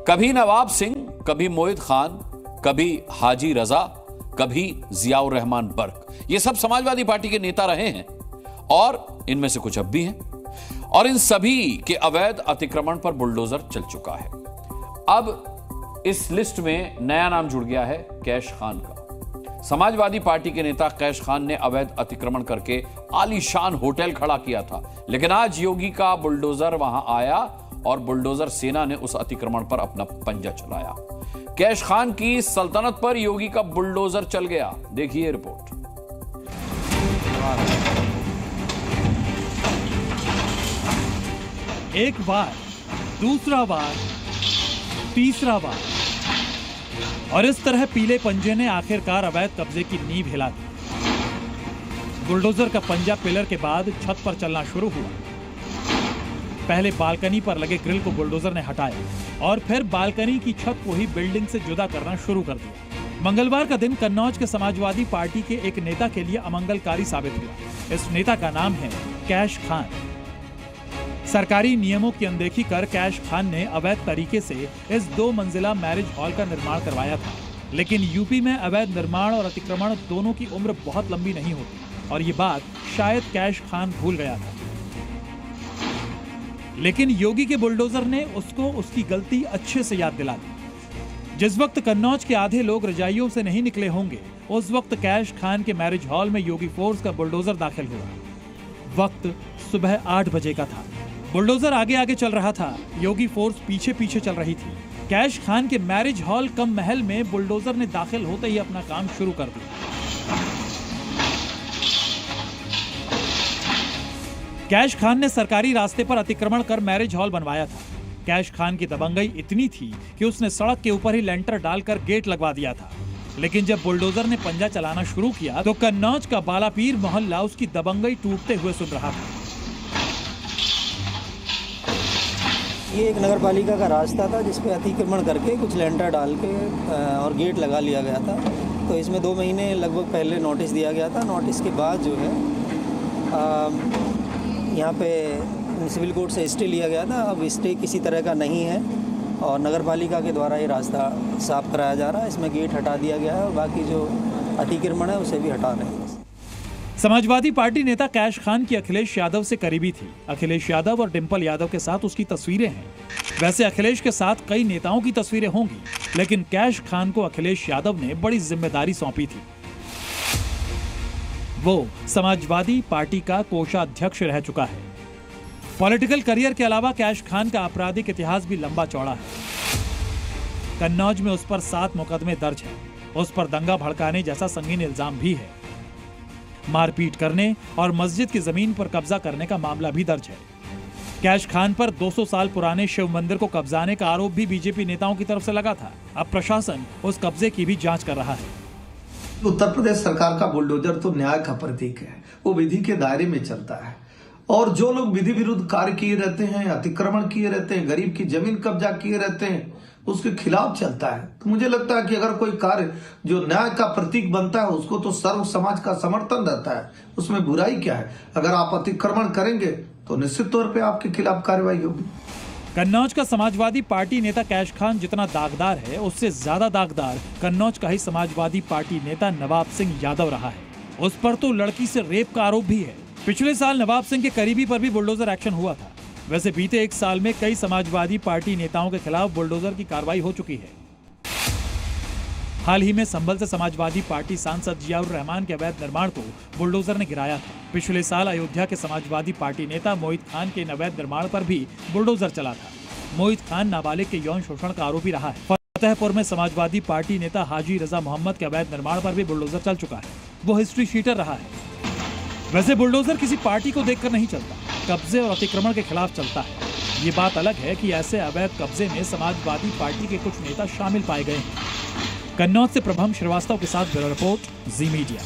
कभी नवाब सिंह, कभी मोहित खान, कभी हाजी रजा, कभी जियाउर रहमान बर्क, ये सब समाजवादी पार्टी के नेता रहे हैं और इनमें से कुछ अब भी हैं। और इन सभी के अवैध अतिक्रमण पर बुलडोजर चल चुका है। अब इस लिस्ट में नया नाम जुड़ गया है कैश खान का। समाजवादी पार्टी के नेता कैश खान ने अवैध अतिक्रमण करके आलीशान होटल खड़ा किया था, लेकिन आज योगी का बुलडोजर वहां आया और बुलडोजर सेना ने उस अतिक्रमण पर अपना पंजा चलाया। कैश खान की सल्तनत पर योगी का बुलडोजर चल गया। देखिए रिपोर्ट। एक बार, दूसरा बार, तीसरा बार, और इस तरह पीले पंजे ने आखिरकार अवैध कब्जे की नींव हिला दी। बुलडोजर का पंजा पिलर के बाद छत पर चलना शुरू हुआ। पहले बालकनी पर लगे ग्रिल को बुलडोजर ने हटाया और फिर बालकनी की छत को ही बिल्डिंग से जुदा करना शुरू कर दिया। मंगलवार का दिन कन्नौज के समाजवादी पार्टी के एक नेता के लिए अमंगलकारी साबित हुआ। इस नेता का नाम है कैश खान। सरकारी नियमों की अनदेखी कर कैश खान ने अवैध तरीके से इस 2 मंजिला मैरिज हॉल का निर्माण करवाया था। लेकिन यूपी में अवैध निर्माण और अतिक्रमण दोनों की उम्र बहुत लंबी नहीं होती और ये बात शायद कैश खान भूल गया था। लेकिन योगी के बुलडोजर ने उसको उसकी गलती अच्छे से याद दिला दी। जिस वक्त कन्नौज के आधे लोग रजाइयों से नहीं निकले होंगे, उस वक्त कैश खान के मैरिज हॉल में योगी फोर्स का बुलडोजर दाखिल हुआ। वक्त सुबह 8 बजे का था। बुलडोजर आगे आगे चल रहा था, योगी फोर्स पीछे पीछे चल रही थी। कैश खान के मैरिज हॉल कम महल में बुलडोजर ने दाखिल होते ही अपना काम शुरू कर दिया। कैश खान ने सरकारी रास्ते पर अतिक्रमण कर मैरिज हॉल बनवाया था। कैश खान की दबंगई इतनी थी कि उसने सड़क के ऊपर ही लेंटर डालकर गेट लगवा दिया था। लेकिन जब बुलडोजर ने पंजा चलाना शुरू किया तो कन्नौज का बालापीर मोहल्ला उसकी दबंगई टूटते हुए सुन रहा था। ये एक नगर पालिका का रास्ता था जिसपे अतिक्रमण करके कुछ लेंटर डाल के और गेट लगा लिया गया था। तो इसमें 2 महीने लगभग पहले नोटिस दिया गया था। नोटिस के बाद जो है यहाँ पे सिविल कोर्ट से स्टे लिया गया था। अब स्टे किसी तरह का नहीं है और नगर पालिका के द्वारा ये रास्ता साफ कराया जा रहा है। इसमें गेट हटा दिया गया है और बाकी जो अतिक्रमण है उसे भी हटा रहे हैं। समाजवादी पार्टी नेता कैश खान की अखिलेश यादव से करीबी थी। अखिलेश यादव और डिंपल यादव के साथ उसकी तस्वीरें हैं। वैसे अखिलेश के साथ कई नेताओं की तस्वीरें होंगी, लेकिन कैश खान को अखिलेश यादव ने बड़ी जिम्मेदारी सौंपी थी। वो समाजवादी पार्टी का कोषाध्यक्ष रह चुका है। पॉलिटिकल करियर के अलावा कैश खान का आपराधिक इतिहास भी लंबा चौड़ा है। कन्नौज में उस पर 7 मुकदमे दर्ज हैं। उस पर दंगा भड़काने जैसा संगीन इल्जाम भी है। मारपीट करने और मस्जिद की जमीन पर कब्जा करने का मामला भी दर्ज है। कैश खान पर 200 साल पुराने शिव मंदिर को कब्जाने का आरोप भी बीजेपी नेताओं की तरफ से लगा था। अब प्रशासन उस कब्जे की भी जांच कर रहा है। उत्तर प्रदेश सरकार का बुलडोजर तो न्याय का प्रतीक है। वो विधि के दायरे में चलता है और जो लोग विधि विरुद्ध कार्य किए रहते हैं, अतिक्रमण किए रहते हैं, गरीब की जमीन कब्जा किए रहते हैं, उसके खिलाफ चलता है। तो मुझे लगता है कि अगर कोई कार्य जो न्याय का प्रतीक बनता है उसको तो सर्व समाज का समर्थन रहता है, उसमें बुराई क्या है। अगर आप अतिक्रमण करेंगे तो निश्चित तौर पे आपके खिलाफ कार्रवाई होगी। कन्नौज का समाजवादी पार्टी नेता कैश खान जितना दागदार है, उससे ज्यादा दागदार कन्नौज का ही समाजवादी पार्टी नेता नवाब सिंह यादव रहा है। उस पर तो लड़की से रेप का आरोप भी है। पिछले साल नवाब सिंह के करीबी पर भी बुलडोजर एक्शन हुआ था। वैसे बीते 1 साल में कई समाजवादी पार्टी नेताओं के खिलाफ बुलडोजर की कार्रवाई हो चुकी है। हाल ही में संभल से समाजवादी पार्टी सांसद जियाउर रहमान के अवैध निर्माण को बुलडोजर ने गिराया था। पिछले साल अयोध्या के समाजवादी पार्टी नेता मोहित खान के अवैध निर्माण पर भी बुलडोजर चला था। मोहित खान नाबालिग के यौन शोषण का आरोपी रहा है। फतेहपुर में समाजवादी पार्टी नेता हाजी रजा मोहम्मद के अवैध निर्माण पर भी बुलडोजर चल चुका है। वो हिस्ट्री शीटर रहा है। वैसे बुलडोजर किसी पार्टी को देखकर नहीं चलता, कब्जे और अतिक्रमण के खिलाफ चलता है। ये बात अलग है कि ऐसे अवैध कब्जे में समाजवादी पार्टी के कुछ नेता शामिल पाए गए हैं। कन्नौज से प्रभम श्रीवास्तव के साथ ब्यूरो रिपोर्ट, जी मीडिया।